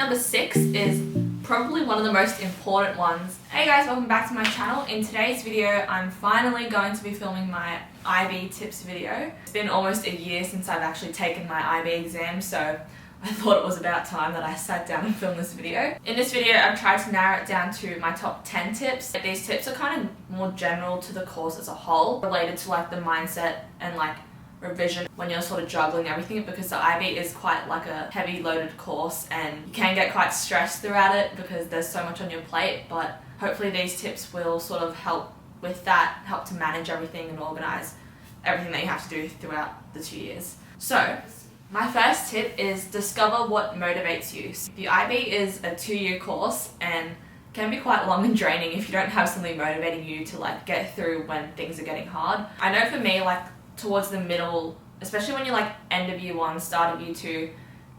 number 6 is probably one of the most important ones. Hey guys, welcome back to my channel. In today's video, I'm finally going to be filming my IB tips video. It's been almost a year since I've actually taken my IB exam, so I thought it was about time that I sat down and filmed this video. In this video, I've tried to narrow it down to my top 10 tips. These tips are kind of more general to the course as a whole, related to like the mindset and like revision when you're sort of juggling everything, because the IB is quite like a heavy loaded course and you can get quite stressed throughout it because there's so much on your plate. But hopefully these tips will sort of help with that, help to manage everything and organize everything that you have to do throughout the 2 years. So my first tip is discover what motivates you. So the IB is a 2-year course and can be quite long and draining if you don't have something motivating you to like get through when things are getting hard. I know for me, like towards the middle, especially when you're like end of year 1, start of year 2,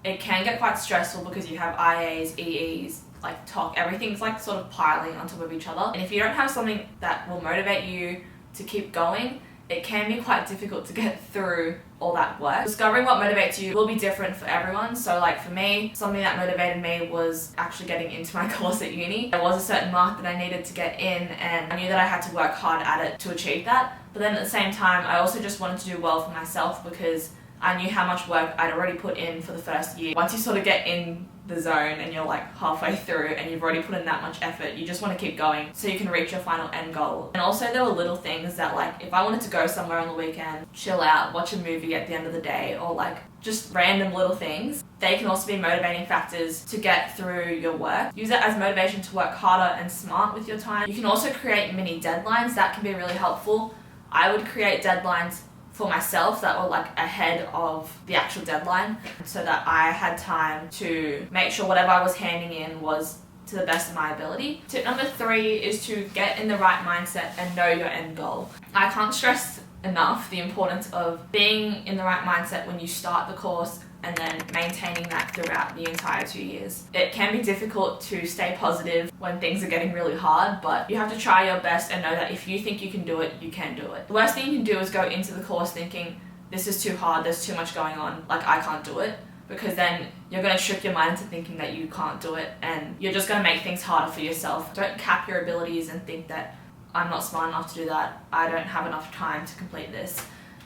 it can get quite stressful because you have IAs, EEs, like TOC, everything's like sort of piling on top of each other. And if you don't have something that will motivate you to keep going, it can be quite difficult to get through all that work. Discovering what motivates you will be different for everyone. So like for me, something that motivated me was actually getting into my course at uni. There was a certain mark that I needed to get in and I knew that I had to work hard at it to achieve that. But then at the same time, I also just wanted to do well for myself because I knew how much work I'd already put in for the first year. Once you sort of get in the zone and you're like halfway through and you've already put in that much effort, you just want to keep going so you can reach your final end goal. And also there were little things that, like, if I wanted to go somewhere on the weekend, chill out, watch a movie at the end of the day, or like just random little things, they can also be motivating factors to get through your work. Use it as motivation to work harder and smart with your time. You can also create mini deadlines. That can be really helpful. I would create deadlines for myself that were like ahead of the actual deadline so that I had time to make sure whatever I was handing in was to the best of my ability. Tip number 3 is to get in the right mindset and know your end goal. I can't stress enough the importance of being in the right mindset when you start the course and then maintaining that throughout the entire 2 years. It can be difficult to stay positive when things are getting really hard, but you have to try your best and know that if you think you can do it, you can do it. The worst thing you can do is go into the course thinking, this is too hard, there's too much going on, like I can't do it, because then you're going to trick your mind into thinking that you can't do it and you're just going to make things harder for yourself. Don't cap your abilities and think that I'm not smart enough to do that, I don't have enough time to complete this.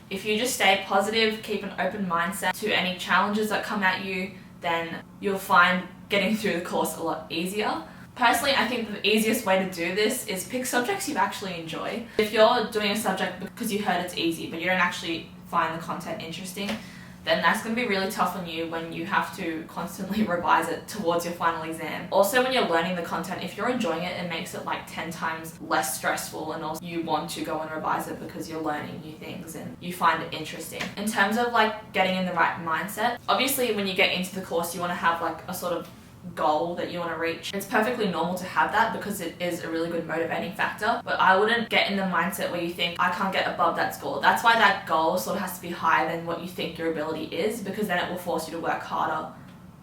If you just stay positive, keep an open mindset to any challenges that come at you, then you'll find getting through the course a lot easier. Personally, I think the easiest way to do this is pick subjects you actually enjoy. If you're doing a subject because you heard it's easy, but you don't actually find the content interesting, then that's going to be really tough on you when you have to constantly revise it towards your final exam. Also, when you're learning the content, if you're enjoying it, it makes it like 10 times less stressful, and also you want to go and revise it because you're learning new things and you find it interesting. In terms of like getting in the right mindset, obviously when you get into the course, you want to have like a sort of goal that you want to reach. It's perfectly normal to have that because it is a really good motivating factor, but I wouldn't get in the mindset where you think I can't get above that score. That's why that goal sort of has to be higher than what you think your ability is, because then it will force you to work harder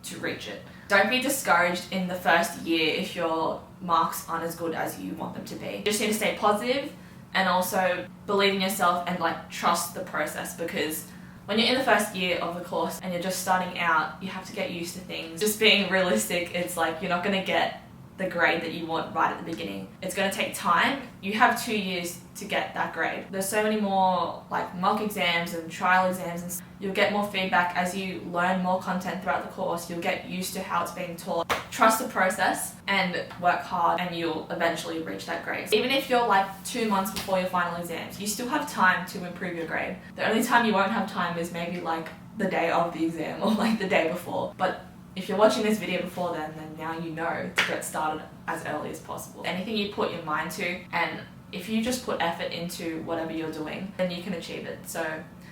to reach it. Don't be discouraged in the first year if your marks aren't as good as you want them to be. You just need to stay positive and also believe in yourself and like trust the process, because when you're in the first year of the course and you're just starting out, you have to get used to things. Just being realistic, it's like you're not going to get the grade that you want right at the beginning. It's going to take time. You have 2 years to get that grade. There's so many more like mock exams and trial exams, and you'll get more feedback as you learn more content throughout the course. You'll get used to how it's being taught. Trust the process and work hard, and you'll eventually reach that grade. Even if you're like 2 months before your final exams, you still have time to improve your grade. The only time you won't have time is maybe like the day of the exam or like the day before. But if you're watching this video before then now you know to get started as early as possible. Anything you put your mind to, and if you just put effort into whatever you're doing, then you can achieve it. So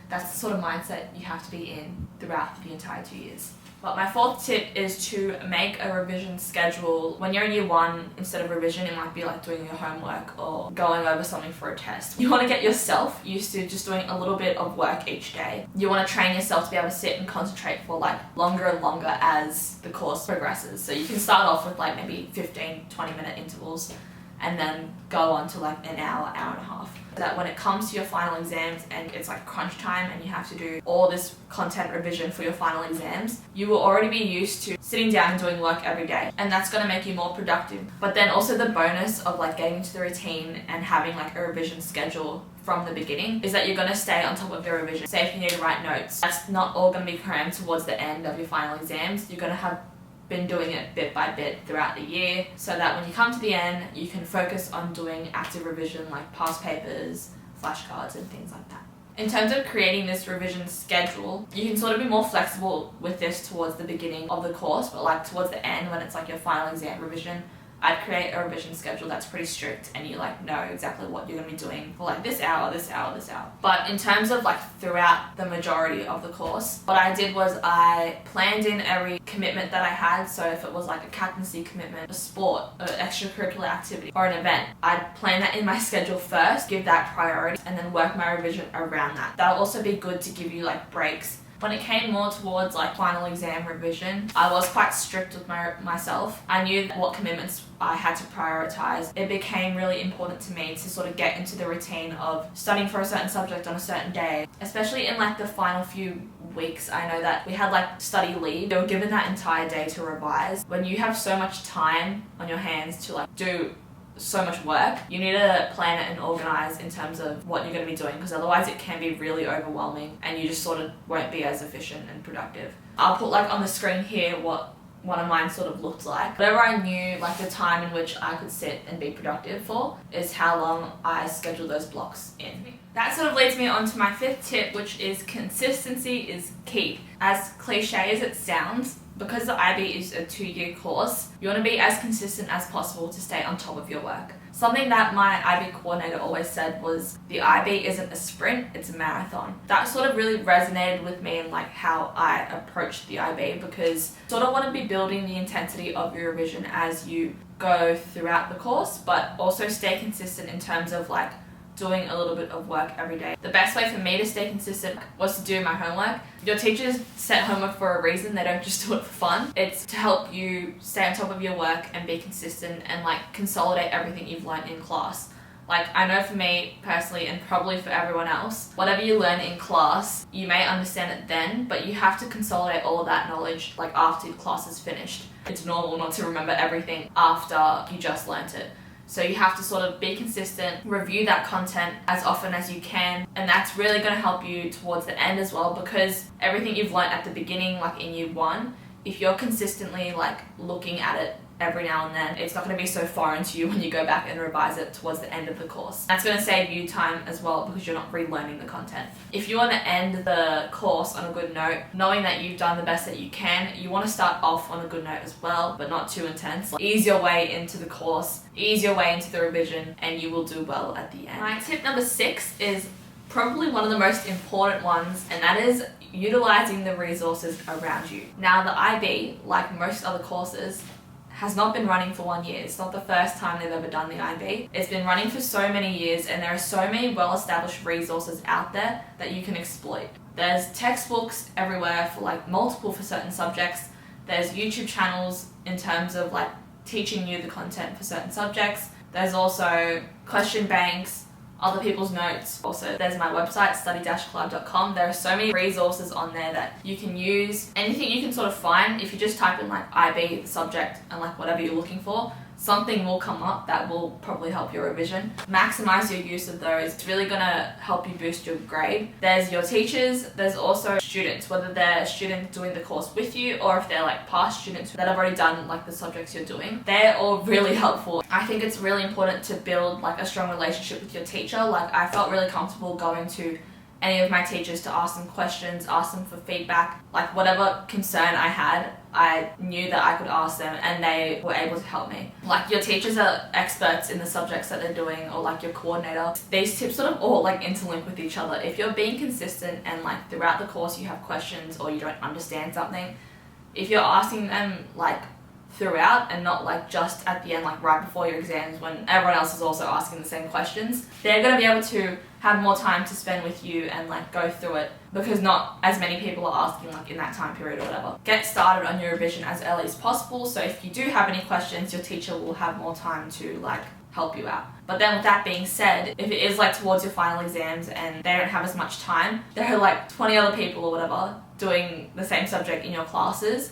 that's the sort of mindset you have to be in throughout the entire 2 years. But my 4th tip is to make a revision schedule. When you're in year 1, instead of revision, it might be like doing your homework or going over something for a test. You want to get yourself used to just doing a little bit of work each day. You want to train yourself to be able to sit and concentrate for like longer and longer as the course progresses. So you can start off with like maybe 15-20 minute intervals and then go on to like an hour, hour and a half. That when it comes to your final exams and it's like crunch time and you have to do all this content revision for your final exams, you will already be used to sitting down and doing work every day, and that's going to make you more productive. But then also the bonus of like getting into the routine and having like a revision schedule from the beginning is that you're going to stay on top of your revision. Say if you need to write notes, that's not all going to be crammed towards the end of your final exams. You're going to have been doing it bit by bit throughout the year, so that when you come to the end, you can focus on doing active revision like past papers, flashcards, and things like that. In terms of creating this revision schedule, you can sort of be more flexible with this towards the beginning of the course, but like towards the end when it's like your final exam revision, I'd create a revision schedule that's pretty strict and you like know exactly what you're going to be doing for like this hour, this hour, this hour. But in terms of like throughout the majority of the course, what I did was I planned in every commitment that I had. So if it was like a captaincy commitment, a sport, an extracurricular activity, or an event, I'd plan that in my schedule first, give that priority, and then work my revision around that. That'll also be good to give you like breaks. When it came more towards like final exam revision, I was quite strict with myself. I knew what commitments I had to prioritize. It became really important to me to sort of get into the routine of studying for a certain subject on a certain day. Especially in like the final few weeks, I know that we had like study leave. They were given that entire day to revise. When you have so much time on your hands to like do so much work, you need to plan it and organize in terms of what you're going to be doing, because otherwise it can be really overwhelming and you just sort of won't be as efficient and productive. I'll put like on the screen here what one of mine sort of looked like. Whatever I knew, like the time in which I could sit and be productive for, is how long I schedule those blocks in. That sort of leads me on to my fifth tip, which is consistency is key. As cliche as it sounds, because the IB is a 2-year course, you want to be as consistent as possible to stay on top of your work. Something that my IB coordinator always said was, the IB isn't a sprint, it's a marathon. That sort of really resonated with me in like how I approached the IB, because you sort of want to be building the intensity of your revision as you go throughout the course, but also stay consistent in terms of like doing a little bit of work every day. The best way for me to stay consistent was to do my homework. Your teachers set homework for a reason, they don't just do it for fun. It's to help you stay on top of your work and be consistent and like consolidate everything you've learned in class. Like I know for me personally, and probably for everyone else, whatever you learn in class, you may understand it then, but you have to consolidate all of that knowledge like after class is finished. It's normal not to remember everything after you just learnt it. So you have to sort of be consistent, review that content as often as you can, and that's really going to help you towards the end as well, because everything you've learned at the beginning, like in year 1, if you're consistently like looking at it every now and then, it's not going to be so foreign to you when you go back and revise it towards the end of the course. That's going to save you time as well, because you're not relearning the content. If you want to end the course on a good note, knowing that you've done the best that you can, you want to start off on a good note as well, but not too intense. Like, ease your way into the course, ease your way into the revision, and you will do well at the end. My tip number 6 is probably one of the most important ones, and that is utilizing the resources around you. Now, the IB, like most other courses, has not been running for 1 year. It's not the first time they've ever done the IB. It's been running for so many years, and there are so many well-established resources out there that you can exploit. There's textbooks everywhere for like multiple for certain subjects. There's YouTube channels in terms of like teaching you the content for certain subjects. There's also question banks, other people's notes. Also, there's my website, study-collab.com. There are so many resources on there that you can use. Anything you can sort of find, if you just type in like IB, the subject, and like whatever you're looking for, something will come up that will probably help your revision. Maximize your use of those. It's really gonna help you boost your grade. There's your teachers, there's also students, whether they're students doing the course with you or if they're like past students that have already done like the subjects you're doing. They're all really helpful. I think it's really important to build like a strong relationship with your teacher. Like I felt really comfortable going to any of my teachers to ask them questions, ask them for feedback, like whatever concern I had, I knew that I could ask them and they were able to help me. Like your teachers are experts in the subjects that they're doing, or like your coordinator. These tips sort of all like interlink with each other. If you're being consistent and like throughout the course you have questions or you don't understand something, if you're asking them like throughout and not like just at the end, like right before your exams when everyone else is also asking the same questions, they're going to be able to have more time to spend with you and like go through it, because not as many people are asking like in that time period or whatever. Get started on your revision as early as possible, so if you do have any questions, your teacher will have more time to like help you out. But then with that being said, if it is like towards your final exams and they don't have as much time, there are like 20 other people or whatever doing the same subject in your classes.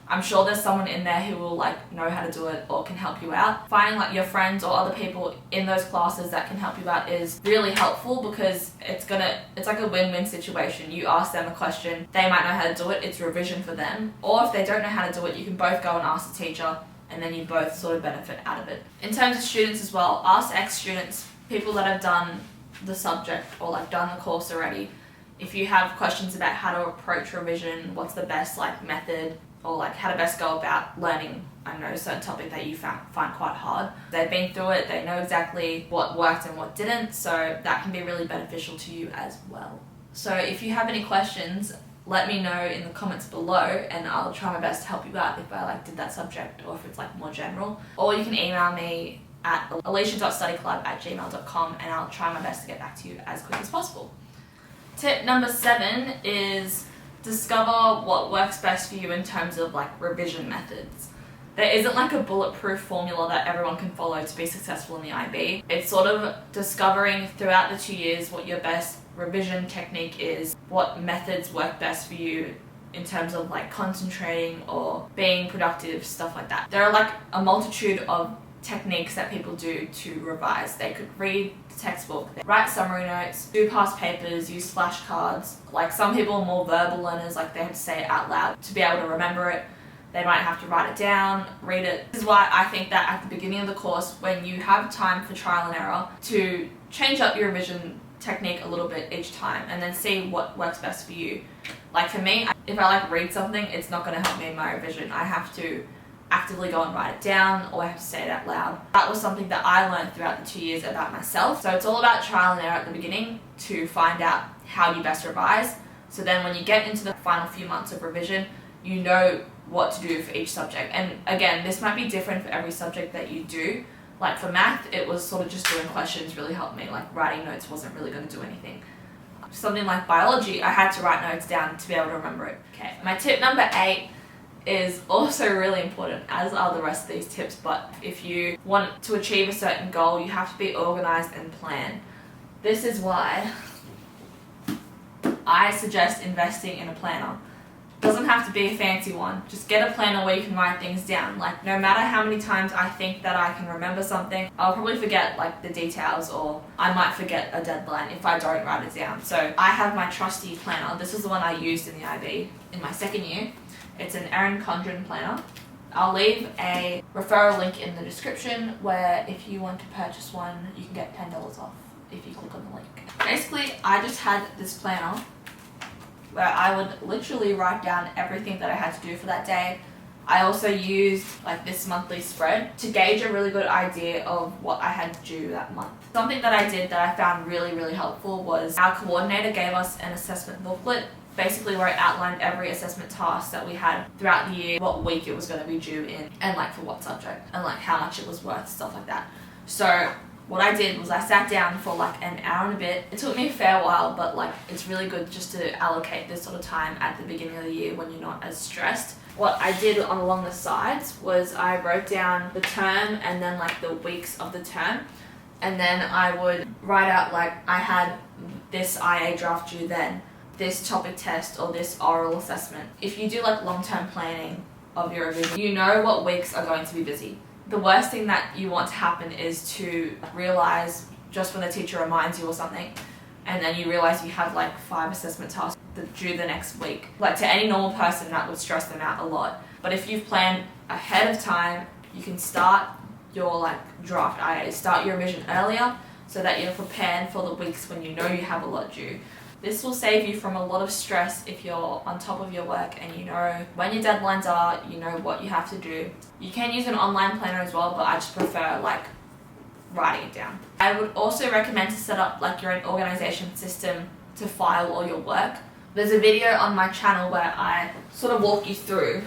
I'm sure there's someone in there who will like know how to do it or can help you out. Finding like your friends or other people in those classes that can help you out is really helpful, because it's like a win-win situation. You ask them a question, they might know how to do it, it's revision for them. Or if they don't know how to do it, you can both go and ask the teacher, and then you both sort of benefit out of it. In terms of students as well, ask ex-students, people that have done the subject or like done the course already, if you have questions about how to approach revision, what's the best like method, or like how to best go about learning, I know, a certain topic that you find quite hard. They've been through it, they know exactly what worked and what didn't, so that can be really beneficial to you as well. So if you have any questions, let me know in the comments below and I'll try my best to help you out if I like did that subject or if it's like more general. Or you can email me at Alicia.studycollab@gmail.com and I'll try my best to get back to you as quick as possible. Tip number 7 is discover what works best for you in terms of like revision methods. There isn't like a bulletproof formula that everyone can follow to be successful in the IB. It's sort of discovering throughout the 2 years what your best revision technique is, what methods work best for you in terms of like concentrating or being productive, stuff like that. There are like a multitude of techniques that people do to revise. They could read the textbook, write summary notes, do past papers, use flashcards. Like some people are more verbal learners, like they have to say it out loud to be able to remember it. They might have to write it down, read it. This is why I think that at the beginning of the course, when you have time for trial and error, to change up your revision technique a little bit each time and then see what works best for you. Like for me, if I like read something, it's not going to help me in my revision. I have to actively go and write it down, or I have to say it out loud. That was something that I learned throughout the 2 years about myself. So it's all about trial and error at the beginning to find out how you best revise. So then when you get into the final few months of revision, you know what to do for each subject. And again, this might be different for every subject that you do. Like for math, it was sort of just doing questions really helped me. Like writing notes wasn't really going to do anything. Something like biology, I had to write notes down to be able to remember it. Okay, my tip number 8 is also really important, as are the rest of these tips, but if you want to achieve a certain goal, you have to be organized and plan. This is why I suggest investing in a planner. It doesn't have to be a fancy one. Just get a planner where you can write things down. Like no matter how many times I think that I can remember something, I'll probably forget like the details, or I might forget a deadline if I don't write it down. So I have my trusty planner. This is the one I used in the IB in my second year. It's an Erin condren planner. I'll leave a referral link in the description where if you want to purchase one, you can get $10 off if you click on the link. Basically, I just had this planner where I would literally write down everything that I had to do for that day. I also used like this monthly spread to gauge a really good idea of what I had to do that month. Something that I did that I found really, really helpful was our coordinator gave us an assessment booklet, basically where it outlined every assessment task that we had throughout the year, what week it was going to be due in, and like for what subject, and like how much it was worth, stuff like that. So what I did was I sat down for like an hour and a bit. It took me a fair while, but like it's really good just to allocate this sort of time at the beginning of the year when you're not as stressed. What I did along the sides was I wrote down the term and then like the weeks of the term, and then I would write out like I had this IA draft due then, this topic test, or this oral assessment. If you do like long-term planning of your revision, you know what weeks are going to be busy. The worst thing that you want to happen is to realize just when the teacher reminds you or something, and then you realize you have like 5 assessment tasks that due the next week. Like to any normal person, that would stress them out a lot. But if you've planned ahead of time, you can start your like draft IA, start your revision earlier so that you're prepared for the weeks when you know you have a lot due. This will save you from a lot of stress if you're on top of your work and you know when your deadlines are, you know what you have to do. You can use an online planner as well, but I just prefer like writing it down. I would also recommend to set up like your own organization system to file all your work. There's a video on my channel where I sort of walk you through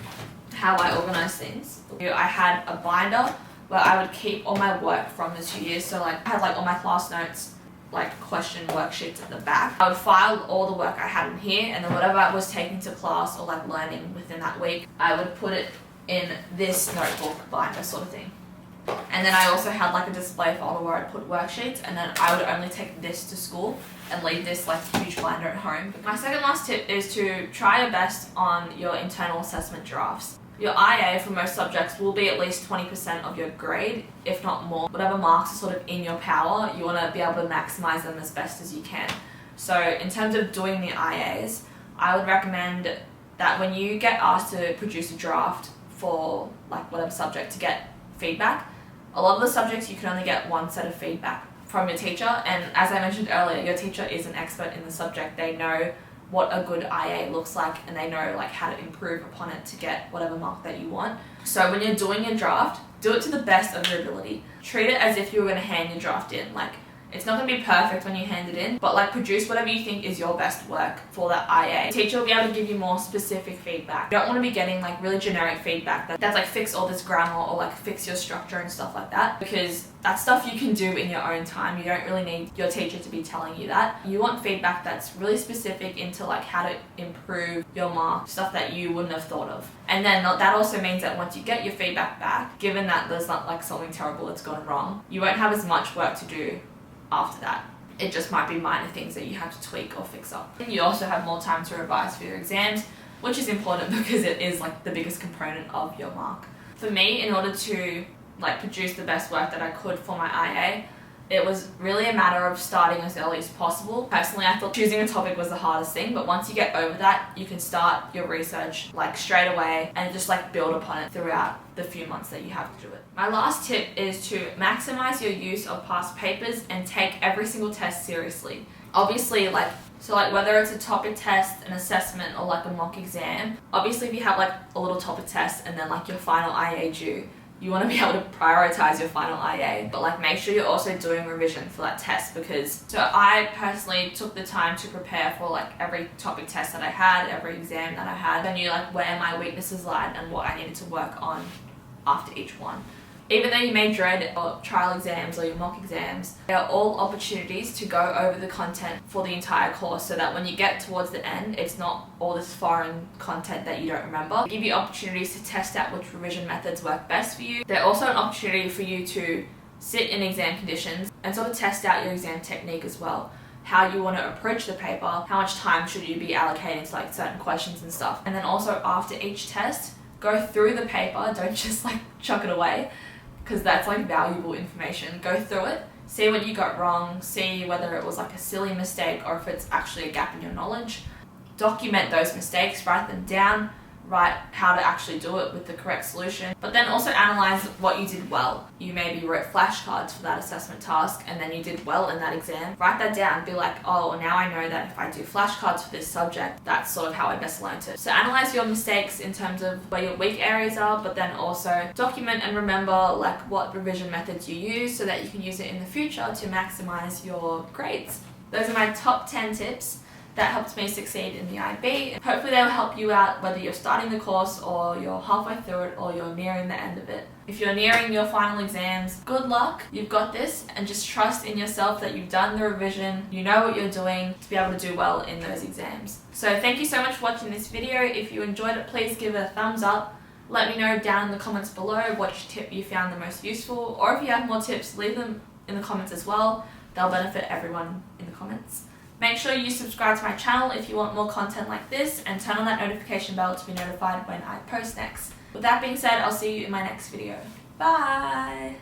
how I organize things. I had a binder where I would keep all my work from the 2 years. So like I had like all my class notes, like question worksheets at the back. I would file all the work I had in here, and then whatever I was taking to class or like learning within that week, I would put it in this notebook binder sort of thing. And then I also had like a display folder where I'd put worksheets, and then I would only take this to school and leave this like huge binder at home. My second last tip is to try your best on your internal assessment drafts. Your IA for most subjects will be at least 20% of your grade, if not more. Whatever marks are sort of in your power, you want to be able to maximize them as best as you can. So in terms of doing the IAs, I would recommend that when you get asked to produce a draft for like whatever subject to get feedback, a lot of the subjects you can only get one set of feedback from your teacher, and as I mentioned earlier, your teacher is an expert in the subject. They know what a good IA looks like, and they know like how to improve upon it to get whatever mark that you want. So when you're doing your draft, do it to the best of your ability. Treat it as if you were going to hand your draft in. Like, it's not going to be perfect when you hand it in, but like produce whatever you think is your best work for that IA. The teacher will be able to give you more specific feedback. You don't want to be getting like really generic feedback that's like fix all this grammar or like fix your structure and stuff like that, because that's stuff you can do in your own time. You don't really need your teacher to be telling you that. You want feedback that's really specific into like how to improve your mark, stuff that you wouldn't have thought of. And then that also means that once you get your feedback back, given that there's not like something terrible that's gone wrong, you won't have as much work to do after that. It just might be minor things that you have to tweak or fix up. And you also have more time to revise for your exams, which is important because it is like the biggest component of your mark. For me, in order to like produce the best work that I could for my IA, it was really a matter of starting as early as possible. Personally, I thought choosing a topic was the hardest thing, but once you get over that, you can start your research like straight away and just like build upon it throughout the few months that you have to do it. My last tip is to maximize your use of past papers and take every single test seriously. Obviously, whether it's a topic test, an assessment, or like a mock exam, obviously if you have like a little topic test and then like your final IA due, you want to be able to prioritize your final IA, but like make sure you're also doing revision for that test, because so I personally took the time to prepare for like every topic test that I had, every exam that I had. I knew like where my weaknesses lied and what I needed to work on after each one. Even though you may dread your trial exams or your mock exams, they are all opportunities to go over the content for the entire course, so that when you get towards the end, it's not all this foreign content that you don't remember. They give you opportunities to test out which revision methods work best for you. They're also an opportunity for you to sit in exam conditions and sort of test out your exam technique as well. How you want to approach the paper, how much time should you be allocating to like certain questions and stuff. And then also after each test, go through the paper, don't just like chuck it away, because that's like valuable information. Go through it, see what you got wrong, see whether it was like a silly mistake or if it's actually a gap in your knowledge. Document those mistakes, write them down, write how to actually do it with the correct solution, but then also analyze what you did well. You maybe wrote flashcards for that assessment task and then you did well in that exam. Write that down, be like, oh, now I know that if I do flashcards for this subject, that's sort of how I best learned it. So analyze your mistakes in terms of where your weak areas are, but then also document and remember like what revision methods you use so that you can use it in the future to maximize your grades. Those are my top 10 tips that helped me succeed in the IB. Hopefully they will help you out whether you're starting the course or you're halfway through it or you're nearing the end of it. If you're nearing your final exams, good luck, you've got this, and just trust in yourself that you've done the revision, you know what you're doing to be able to do well in those exams. So thank you so much for watching this video. If you enjoyed it, please give it a thumbs up. Let me know down in the comments below which tip you found the most useful, or if you have more tips, leave them in the comments as well. They'll benefit everyone in the comments. Make sure you subscribe to my channel if you want more content like this, and turn on that notification bell to be notified when I post next. With that being said, I'll see you in my next video. Bye!